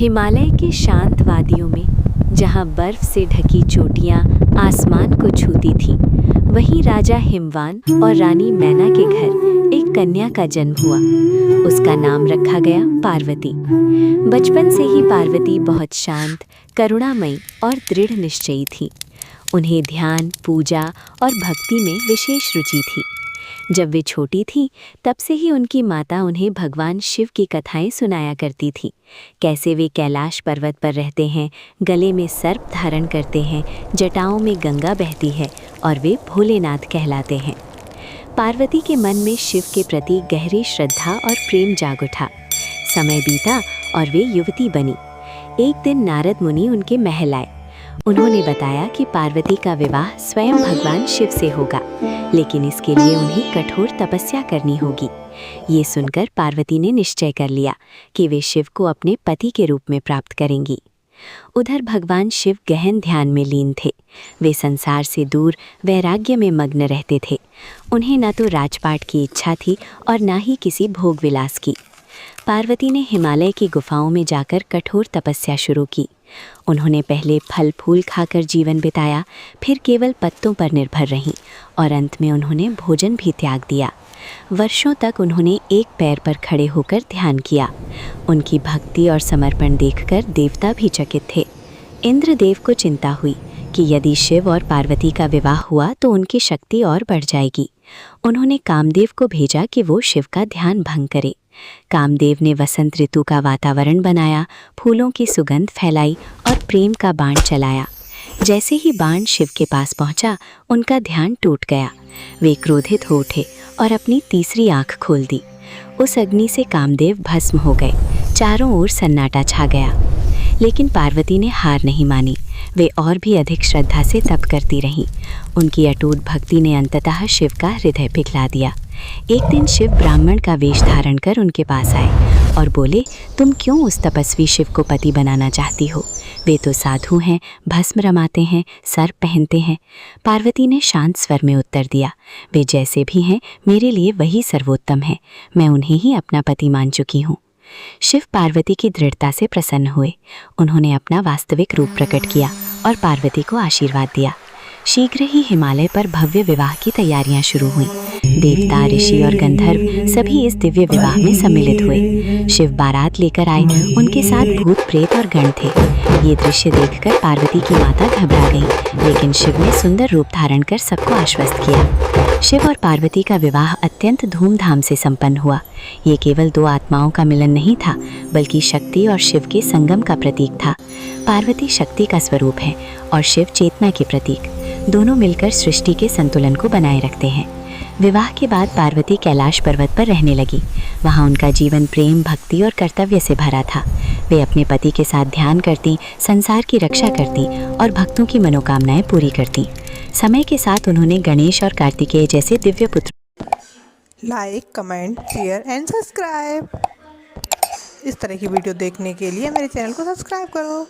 हिमालय के शांत वादियों में, जहां बर्फ से ढकी चोटियां आसमान को छूती थीं, वहीं राजा हिमवान और रानी मैना के घर एक कन्या का जन्म हुआ। उसका नाम रखा गया पार्वती। बचपन से ही पार्वती बहुत शांत, करुणामयी और दृढ़ निश्चयी थी। उन्हें ध्यान, पूजा और भक्ति में विशेष रुचि थी। जब वे छोटी थीं, तब से ही उनकी माता उन्हें भगवान शिव की कथाएं सुनाया करती थी। कैसे वे कैलाश पर्वत पर रहते हैं, गले में सर्प धारण करते हैं, जटाओं में गंगा बहती है और वे भोलेनाथ कहलाते हैं। पार्वती के मन में शिव के प्रति गहरी श्रद्धा और प्रेम जाग उठा। समय बीता और वे युवती बनी। एक दिन नारद मुनि उनके महल आए। उन्होंने बताया कि पार्वती का विवाह स्वयं भगवान शिव से होगा, लेकिन इसके लिए उन्हें कठोर तपस्या करनी होगी। ये सुनकर पार्वती ने निश्चय कर लिया कि वे शिव को अपने पति के रूप में प्राप्त करेंगी। उधर भगवान शिव गहन ध्यान में लीन थे। वे संसार से दूर वैराग्य में मग्न रहते थे। उन्हें न तो राजपाट की इच्छा थी और न ही किसी भोग विलास की। पार्वती ने हिमालय की गुफाओं में जाकर कठोर तपस्या शुरू की। उन्होंने पहले फल फूल खाकर जीवन बिताया, फिर केवल पत्तों पर निर्भर रहीं और अंत में उन्होंने भोजन भी त्याग दिया। वर्षों तक उन्होंने एक पैर पर खड़े होकर ध्यान किया। उनकी भक्ति और समर्पण देखकर देवता भी चकित थे। इंद्रदेव को चिंता हुई कि यदि शिव और पार्वती का विवाह हुआ तो उनकी शक्ति और बढ़ जाएगी। उन्होंने कामदेव को भेजा कि वो शिव का ध्यान भंग करे। कामदेव ने वसंत ऋतु का वातावरण बनाया, फूलों की सुगंध फैलाई और प्रेम का बाण चलाया। जैसे ही बाण शिव के पास पहुंचा, उनका ध्यान टूट गया। वे क्रोधित हो उठे और अपनी तीसरी आंख खोल दी। उस अग्नि से कामदेव भस्म हो गए। चारों ओर सन्नाटा छा गया। लेकिन पार्वती ने हार नहीं मानी। वे और भी अधिक श्रद्धा से तप करती रहीं। उनकी अटूट भक्ति ने अंततः शिव का हृदय पिघला दिया। एक दिन शिव ब्राह्मण का वेश धारण कर उनके पास आए और बोले, तुम क्यों उस तपस्वी शिव को पति बनाना चाहती हो? वे तो साधु हैं, भस्म रमाते हैं, सर्प पहनते हैं। पार्वती ने शांत स्वर में उत्तर दिया, वे जैसे भी हैं, मेरे लिए वही सर्वोत्तम है। मैं उन्हें ही अपना पति मान चुकी हूँ। शिव पार्वती की दृढ़ता से प्रसन्न हुए। उन्होंने अपना वास्तविक रूप प्रकट किया और पार्वती को आशीर्वाद दिया। शीघ्र ही हिमालय पर भव्य विवाह की तैयारियां शुरू हुईं। देवता, ऋषि और गंधर्व सभी इस दिव्य विवाह में सम्मिलित हुए। शिव बारात लेकर आए। उनके साथ भूत, प्रेत और गण थे। ये दृश्य देखकर पार्वती की माता घबरा गई, लेकिन शिव ने सुंदर रूप धारण कर सबको आश्वस्त किया। शिव और पार्वती का विवाह अत्यंत धूमधाम से संपन्न हुआ। ये केवल दो आत्माओं का मिलन नहीं था, बल्कि शक्ति और शिव के संगम का प्रतीक था। पार्वती शक्ति का स्वरूप है और शिव चेतना के प्रतीक। दोनों मिलकर सृष्टि के संतुलन को बनाए रखते हैं। विवाह के बाद पार्वती कैलाश पर्वत पर रहने लगी। वहाँ उनका जीवन प्रेम, भक्ति और कर्तव्य से भरा था। वे अपने पति के साथ ध्यान करती, संसार की रक्षा करती और भक्तों की मनोकामनाएं पूरी करती। समय के साथ उन्होंने गणेश और कार्तिकेय जैसे दिव्य पुत्र। Like, comment, share and subscribe. इस तरह की वीडियो देखने के लिए मेरे चैनल को सब्सक्राइब करो।